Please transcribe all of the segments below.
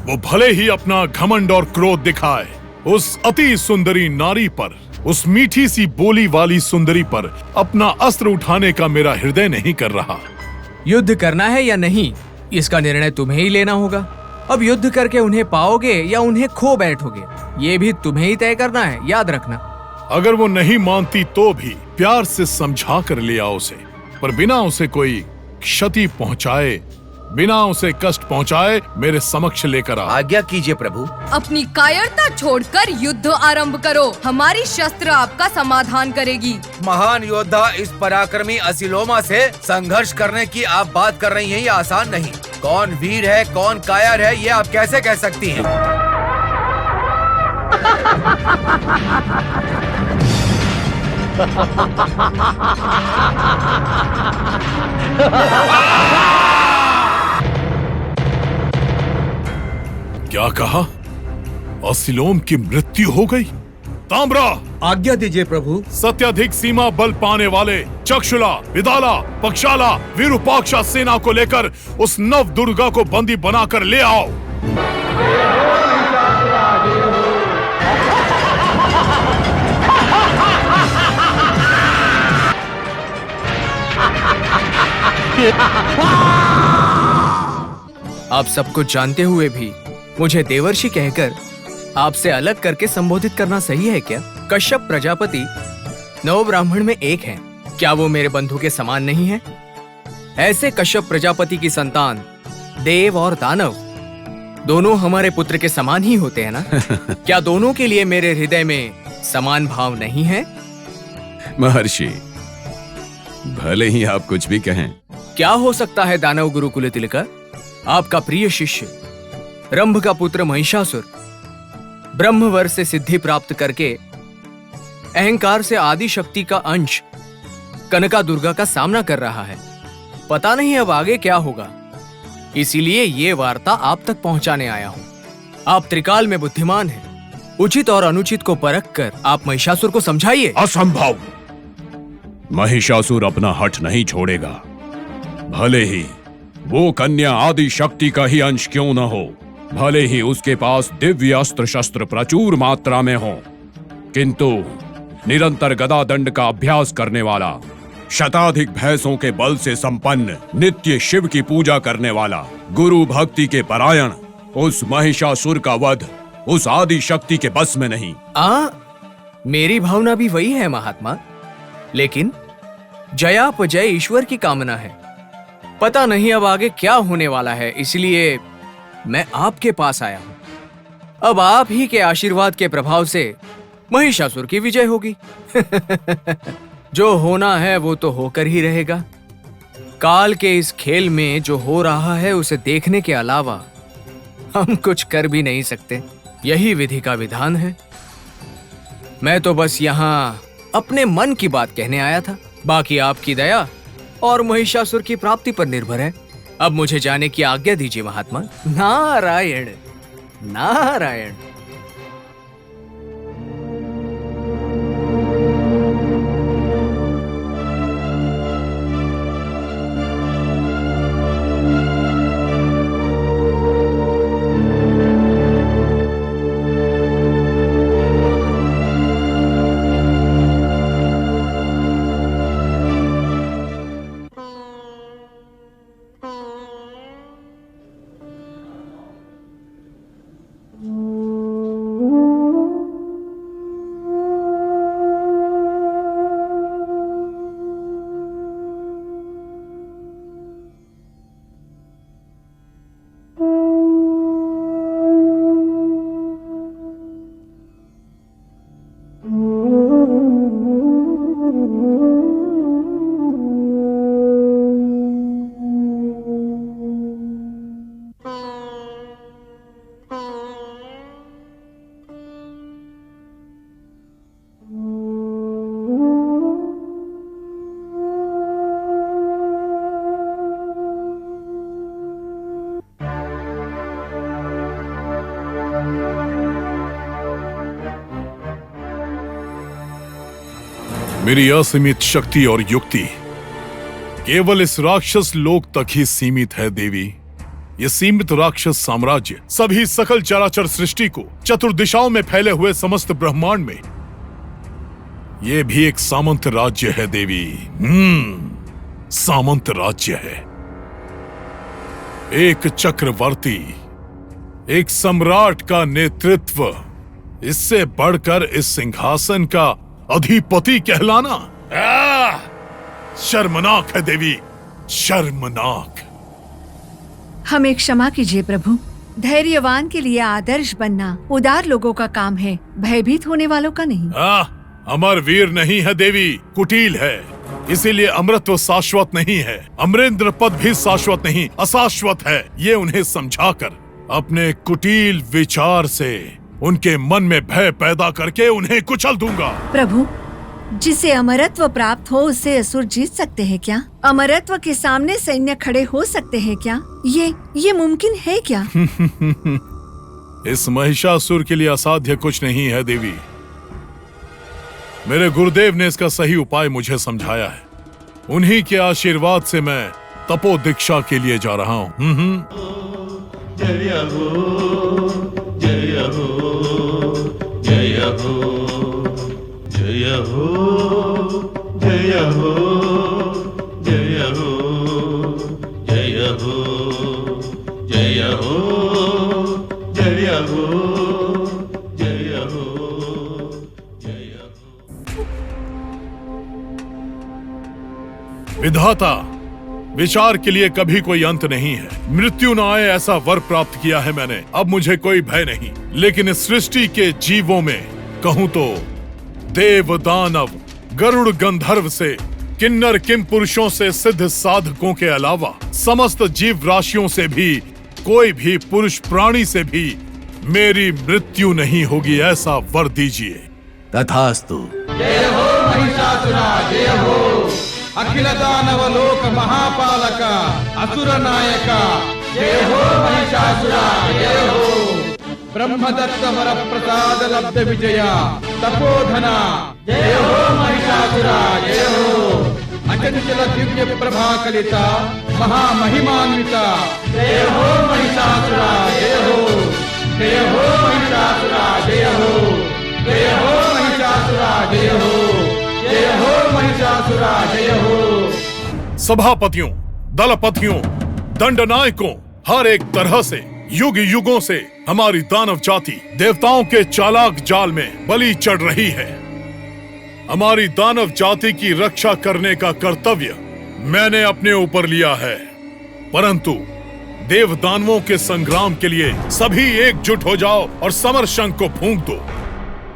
वो भले ही अपना घमंड और क्रोध दिखाए, उस अति सुंदरी नारी पर, उस मीठी सी बोली वाली सुंदरी पर अपना अस्त्र उठाने का मेरा हृदय नहीं कर रहा। युद्ध करना है या नहीं, इसका निर्णय तुम्हें ही लेना होगा। अब युद्ध करके उन्हें पाओगे या उन्हें खो बैठोगे, ये भी तुम्हें ही तय करना है, याद रखना। अगर वो नहीं मानती तो भी प्यार से समझा कर ले आओ उसे, पर बिना उसे कोई क्षति पहुंचाए, बिना उसे कष्ट पहुंचाए मेरे समक्ष लेकर आओ। आज्ञा कीजिए प्रभु। अपनी कायरता छोड़कर युद्ध आरंभ करो, हमारी शस्त्र आपका समाधान करेगी। महान योद्धा इस पराक्रमी असिलोमा से संघर्ष करने की आप बात कर रही हैं, ये आसान नहीं। कौन वीर है कौन कायर है ये आप कैसे कह सकती हैं? क्या कहा? असिलोम की मृत्यु हो गई? ताम्रा, आज्ञा दीजिए प्रभु। सत्याधिक सीमा बल पाने वाले चक्षुला, विदाला, पक्षाला, विरूपाक्षा सेना को लेकर उस नव दुर्गा को बंदी बनाकर ले आओ। आप सब कुछ जानते हुए भी मुझे देवर्षि कहकर आपसे अलग करके संबोधित करना सही है क्या? कश्यप प्रजापति 9 ब्राह्मण में एक हैं। क्या वो मेरे बंधु के समान नहीं है? ऐसे कश्यप प्रजापति की संतान देव और दानव दोनों हमारे पुत्र के समान ही होते हैं ना? क्या दोनों के लिए मेरे हृदय में समान भाव नहीं है? महर्षि, भले ही आप कुछ भी कहें। क्या हो सकता है दानव गुरु कुलतिलका? आपका प्रिय शिष्य रंभ का पुत्र महिषासुर ब्रह्मवर से सिद्धि प्राप्त करके अहंकार से आदि शक्ति का अंश कनका दुर्गा का सामना कर रहा है। पता नहीं अब आगे क्या होगा, इसीलिए ये वार्ता आप तक पहुंचाने आया हूं। आप त्रिकाल में बुद्धिमान हैं, उचित और अनुचित को परख कर आप महिषासुर को समझाइए। असंभव। महिषासुर अपना हठ नहीं छोड़ेगा, भले ही वो कन्या आदि शक्ति का ही अंश क्यों न हो, भले ही उसके पास दिव्य अस्त्र शस्त्र प्रचुर मात्रा में हो, किंतु निरंतर गदा दंड का अभ्यास करने वाला, शताधिक भैंसों के बल से संपन्न, नित्य शिव की पूजा करने वाला, गुरु भक्ति के परायण उस महिषासुर का वध उस आदि शक्ति के बस में नहीं। मेरी भावना भी वही है महात्मा, लेकिन जयापजय ईश्वर की कामना है। पता नहीं अब आगे क्या होने वाला है, इसलिए मैं आपके पास आया हूं। अब आप ही के आशीर्वाद के प्रभाव से महिषासुर की विजय होगी। जो होना है वो तो होकर ही रहेगा। काल के इस खेल में जो हो रहा है उसे देखने के अलावा हम कुछ कर भी नहीं सकते। यही विधि का विधान है। मैं तो बस यहाँ अपने मन की बात कहने आया था, बाकी आपकी दया और महिषासुर की प्राप्ति पर निर्भर है। अब मुझे जाने की आज्ञा दीजिए महात्मा। नारायण नारायण। मेरी असीमित शक्ति और युक्ति केवल इस राक्षस लोक तक ही सीमित है देवी। ये सीमित राक्षस साम्राज्य सभी सकल चराचर सृष्टि को चतुर्दिशाओं में फैले हुए समस्त ब्रह्मांड में ये भी एक सामंत राज्य है देवी। सामंत राज्य है। एक चक्रवर्ती, एक सम्राट का नेतृत्व, इससे बढ़कर इस सिंहासन का अधिपति कहलाना शर्मनाक है देवी, शर्मनाक। हमें क्षमा कीजिए प्रभु। धैर्यवान के लिए आदर्श बनना उदार लोगों का काम है, भयभीत होने वालों का नहीं। अमर वीर नहीं है देवी, कुटिल है। इसीलिए अमृतत्व शाश्वत नहीं है, अमरेंद्र पद भी शाश्वत नहीं, अशाश्वत है। ये उन्हें समझाकर अपने कुटिल विचार से उनके मन में भय पैदा करके उन्हें कुचल दूंगा। प्रभु, जिसे अमरत्व प्राप्त हो उससे असुर जीत सकते हैं क्या? अमरत्व के सामने सैन्य खड़े हो सकते हैं क्या? ये मुमकिन है क्या? इस महिषासुर के लिए असाध्य कुछ नहीं है देवी। मेरे गुरुदेव ने इसका सही उपाय मुझे समझाया है। उन्हीं के आशीर्वाद से मैं तपो दीक्षा के लिए जा रहा हूँ। जय हो, जय हो, जय हो, जय हो, जय हो, जय हो, जय हो, जय हो, जय हो, जय हो, जय हो। विधाता, विचार के लिए कभी कोई अंत नहीं है। मृत्यु न आए ऐसा वर प्राप्त किया है मैंने। अब मुझे कोई भय नहीं। लेकिन इस सृष्टि के जीवों में कहूं तो देव, दानव, गरुड़, गंधर्व से किन्नर, किम पुरुषों से सिद्ध साधकों के अलावा समस्त जीव राशियों से भी, कोई भी पुरुष प्राणी से भी मेरी मृत्यु नहीं होगी, ऐसा वर दीजिए। तथास्तु। जय हो महिषासुरा, जय हो अखिल दानव लोक महापालक असुर नायक। जय हो महिषासुरा, जय हो ब्रह्मदत्त वर प्रसाद लब्ध विजय तपोधना। जय हो महिषासुरा, जय हो अचंचल दिव्य प्रभा कलिता महामहिमान्विता। जय हो महिषासुरा, जय हो, जय हो महिषासुरा, जय हो, जय हो महिषासुरा, जय हो, जय हो महिषासुरा, जय हो। सभापतियों, दलपतियों, दंडनायकों, हर एक तरह से युग युगों से हमारी दानव जाति देवताओं के चालाक जाल में बलि चढ़ रही है। हमारी दानव जाति की रक्षा करने का कर्तव्य मैंने अपने ऊपर लिया है, परंतु देव दानवों के संग्राम के लिए सभी एकजुट हो जाओ और समर शंख को फूंक दो।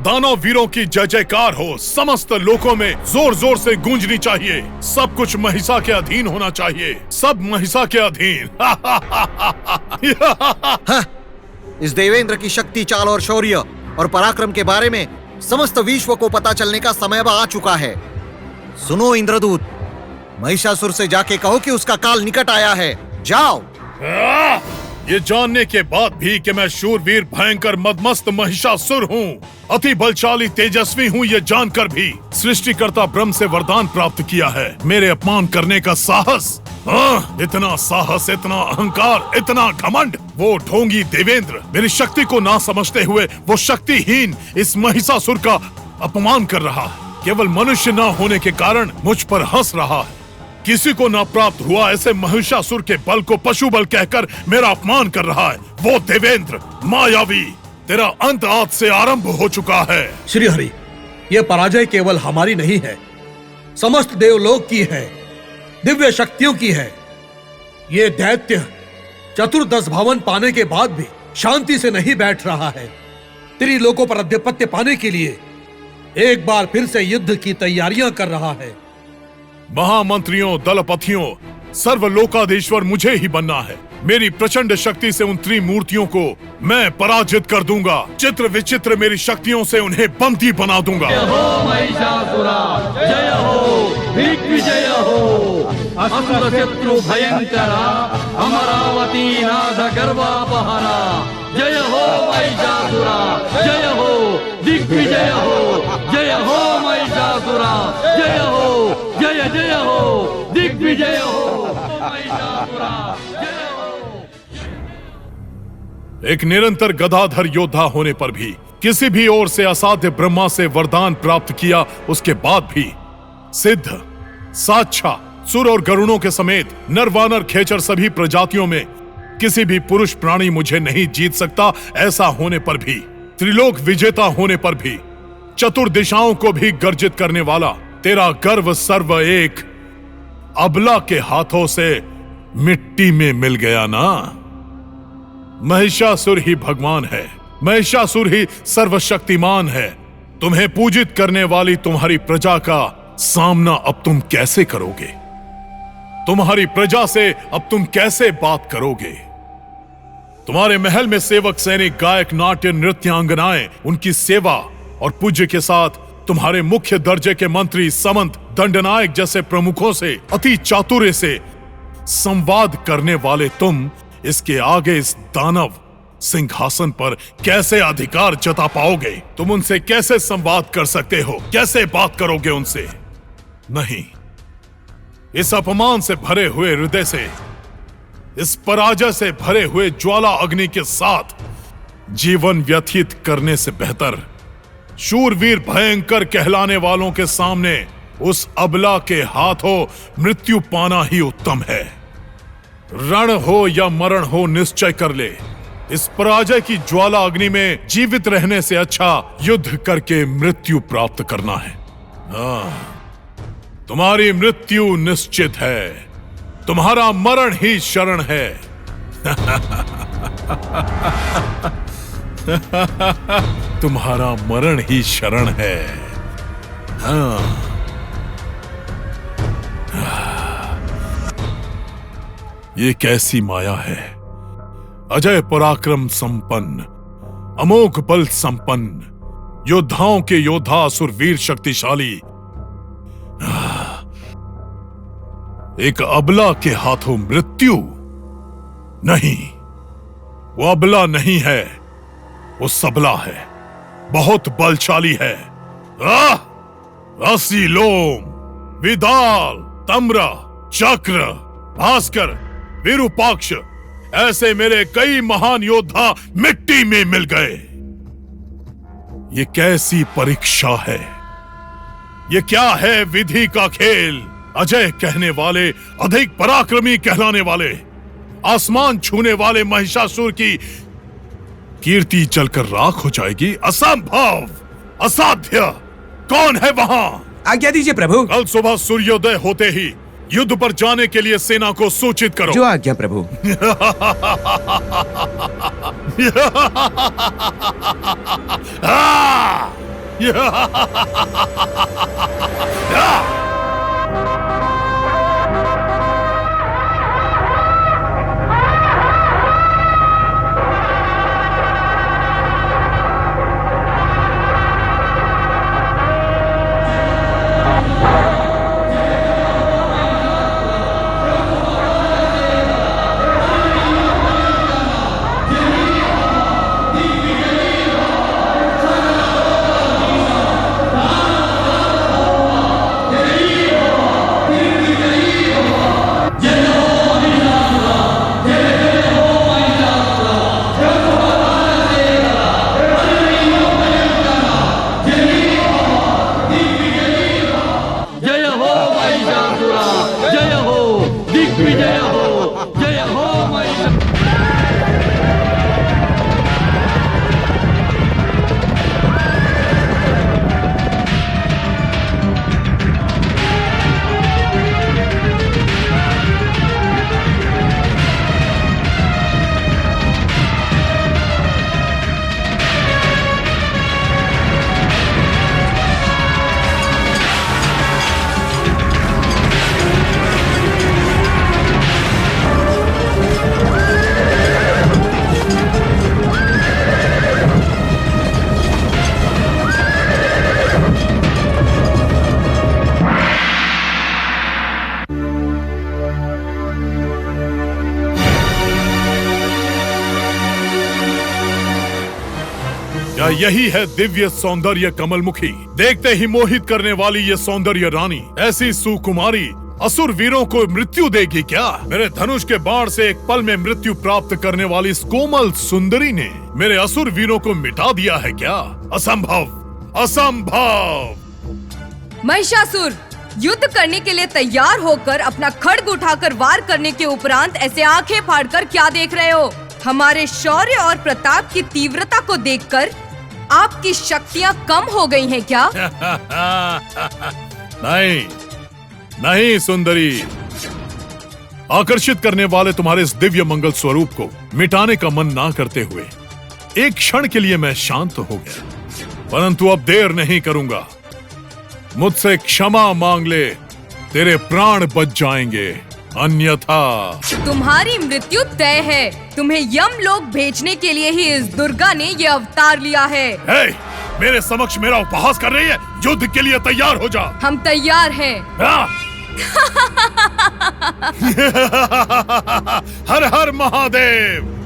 दानव वीरों की जय जयकार हो, समस्त लोकों में जोर जोर से गूंजनी चाहिए। सब कुछ महिषा के अधीन होना चाहिए, सब महिषा के अधीन। इस देवेंद्र की शक्ति, चाल और शौर्य और पराक्रम के बारे में समस्त विश्व को पता चलने का समय आ चुका है। सुनो इंद्रदूत, महिषासुर से जाके कहो कि उसका काल निकट आया है। जाओ। ये जानने के बाद भी कि मैं शूरवीर भयंकर मदमस्त महिषासुर हूँ, अति बलशाली तेजस्वी हूँ, ये जानकर भी सृष्टिकर्ता ब्रह्म से वरदान प्राप्त किया है मेरे अपमान करने का साहस। इतना साहस, इतना अहंकार, इतना घमंड। वो ढोंगी देवेंद्र मेरी शक्ति को ना समझते हुए वो शक्तिहीन इस महिषासुर का अपमान कर रहा है। केवल मनुष्य न होने के कारण मुझ पर हंस रहा है। किसी को ना प्राप्त हुआ ऐसे महिषासुर के बल को पशु बल कहकर मेरा अपमान कर रहा है। वो देवेंद्र मायावी, तेरा अंत आज से आरंभ हो चुका है। श्री हरि, ये पराजय केवल हमारी नहीं है, समस्त देवलोक की है, दिव्य शक्तियों की है। ये दैत्य चतुर्दश भवन पाने के बाद भी शांति से नहीं बैठ रहा है। त्रिलोकों पर आधिपत्य पाने के लिए एक बार फिर से युद्ध की तैयारियां कर रहा है। महामंत्रियों, दलपतियों, सर्वलोकाधीश्वर मुझे ही बनना है। मेरी प्रचंड शक्ति से उन त्रिमूर्तियों को मैं पराजित कर दूंगा। चित्र विचित्र मेरी शक्तियों से उन्हें बंदी बना दूंगा। जय हो महिषासुरा, जय हो दिग्विजय हो असुर शत्रु भयंकरा अमरावती नाद गर्वापहरा। जय हो महिषासुरा, जय हो दिग्विजय हो, जय हो महिषासुरा, जय हो, जय जय हो दिग्विजय हो महिषासुरा, जय हो। एक निरंतर गदाधर योद्धा होने पर भी, किसी भी ओर से असाध्य ब्रह्मा से वरदान प्राप्त किया उसके बाद भी सिद्ध, साक्षा, सुर और गरुणों के समेत नर, वानर, खेचर सभी प्रजातियों में किसी भी पुरुष प्राणी मुझे नहीं जीत सकता। ऐसा होने पर भी, त्रिलोक विजेता होने पर भी, चतुर दिशाओं को भी गर्जित करने वाला तेरा गर्व सर्व एक अबला के हाथों से मिट्टी में मिल गया ना। महिषासुर ही भगवान है, महिषासुर ही सर्वशक्तिमान है। तुम्हें पूजित करने वाली तुम्हारी प्रजा का सामना अब तुम कैसे करोगे? तुम्हारी प्रजा से अब तुम कैसे बात करोगे? तुम्हारे महल में सेवक, सैनिक, गायक, नाट्य, नृत्यांगनाएं, उनकी सेवा और पूज्य के साथ तुम्हारे मुख्य दर्जे के मंत्री, समंत, दंडनायक जैसे प्रमुखों से अति चातुर्य से संवाद करने वाले तुम इसके आगे इस दानव सिंहासन पर कैसे अधिकार जता पाओगे? तुम उनसे कैसे संवाद कर सकते हो? कैसे बात करोगे उनसे? नहीं, इस अपमान से भरे हुए हृदय से, इस पराजय से भरे हुए ज्वाला अग्नि के साथ जीवन व्यतीत करने से बेहतर शूरवीर भयंकर कहलाने वालों के सामने उस अबला के हाथों मृत्यु पाना ही उत्तम है। रण हो या मरण हो, निश्चय कर ले, इस पराजय की ज्वाला अग्नि में जीवित रहने से अच्छा युद्ध करके मृत्यु प्राप्त करना है। तुम्हारी मृत्यु निश्चित है, तुम्हारा मरण ही शरण है। तुम्हारा मरण ही शरण है। ये कैसी माया है? अजय पराक्रम संपन्न, अमोघ बल संपन्न, योद्धाओं के योद्धा, असुरवीर शक्तिशाली, एक अबला के हाथों मृत्यु? नहीं, वो अबला नहीं है, वो सबला है, बहुत बलशाली है। असी लोम, विदाल, तम्र, चक्र, भास्कर, विरूपाक्ष, ऐसे मेरे कई महान योद्धा मिट्टी में मिल गए। ये कैसी परीक्षा है? ये क्या है विधि का खेल? अजय कहने वाले, अधिक पराक्रमी कहलाने वाले, आसमान छूने वाले महिषासुर की कीर्ति जलकर राख हो जाएगी? असंभव, असाध्य। कौन है वहां? आज्ञा दीजिए प्रभु। कल सुबह सूर्योदय होते ही युद्ध पर जाने के लिए सेना को सूचित करो। जो आज्ञा प्रभु। क्या यही है दिव्य सौंदर्य कमलमुखी? देखते ही मोहित करने वाली ये सौंदर्य रानी, ऐसी सुकुमारी असुर वीरों को मृत्यु देगी क्या? मेरे धनुष के बाण से एक पल में मृत्यु प्राप्त करने वाली इस कोमल सुंदरी ने मेरे असुर वीरों को मिटा दिया है क्या? असंभव, असंभव। महिषासुर, युद्ध करने के लिए तैयार होकर अपना खड्ग उठाकर वार करने के उपरांत ऐसे आंखें फाड़कर क्या देख रहे हो? हमारे शौर्य और प्रताप की तीव्रता को देखकर आपकी शक्तियां कम हो गई हैं क्या? नहीं, नहीं सुंदरी। आकर्षित करने वाले तुम्हारे इस दिव्य मंगल स्वरूप को मिटाने का मन ना करते हुए एक क्षण के लिए मैं शांत हो गया, परंतु अब देर नहीं करूंगा। मुझसे क्षमा मांग ले, तेरे प्राण बच जाएंगे, अन्यथा तुम्हारी मृत्यु तय है। तुम्हें यम लोक भेजने के लिए ही इस दुर्गा ने ये अवतार लिया है। हे, मेरे समक्ष मेरा उपहास कर रही है? युद्ध के लिए तैयार हो जा। हम तैयार हैं। हर हर महादेव।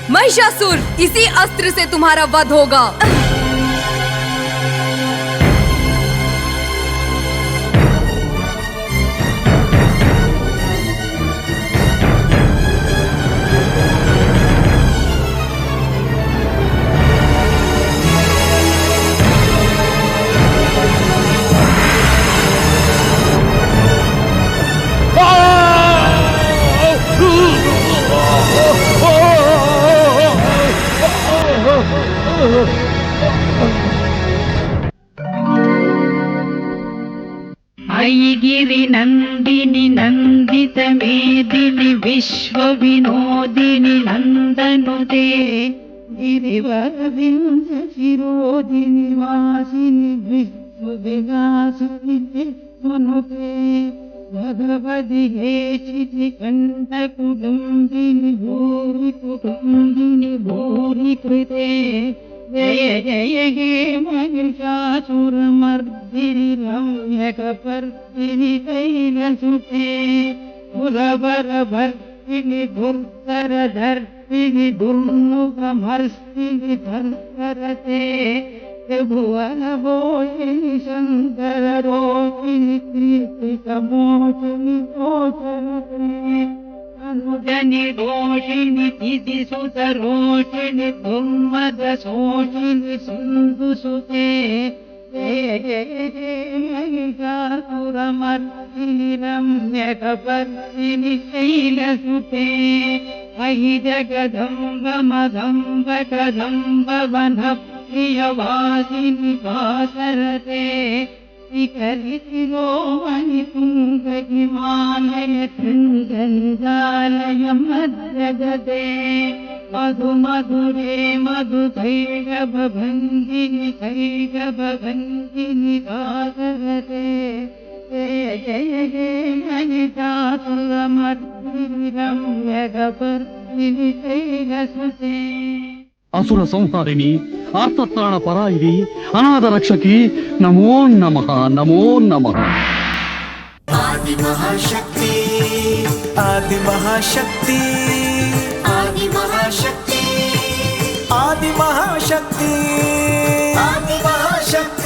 महिषासुर, इसी अस्त्र से तुम्हारा वध होगा। गिरि नंदिनी नंदित मेदिनी विश्व विनोदिनी नंदनुते गिरिवरविंद शिरोदिनी वासिनी विश्व विलासिनी मनुते भगवति हेचिति कंठ कुटुंबिनी भूरि कुटुंबिनी भूरि कृते जय जय हे महिषासुरमर्दिनि रम्यकपर्दिनि कैलसुते कुलवरभर्दिनि दुर्धरधर्दिनि दुर्मुखमर्दिनि धर्धरते भुवनभोजिनि शङ्कररोहिणि कीर्तिकमोचिनि तोषरते अनुजनि रोषिणि दिदिसुतरोषिणि दुर्मदशोषिणि सिन्धुसुते महिषासुरमर्दिनि रम्यकपर्दिनि शैलसुते मयि जगदम्ब मदम्ब कदम्ब वनप्रियवासिनि वासरते शिखरिशिरोमणि तुङ्गहिमालय तुङ्गञ्जालय मद्रगते मधु मधुरे मधुकैरभभञ्जिनि कैरभभञ्जिनि वासरते जय जय हे महिषासुरमर्दिनि रम्यकपर्दिनि शैलसुते असुर संहारिणी आर्तत्राण परायिनी अनाथ रक्षकी नमो नमः नमो नमः। आदि महाशक्ति आदि महाशक्ति आदि महाशक्ति आदि महाशक्ति आदि महाशक्ति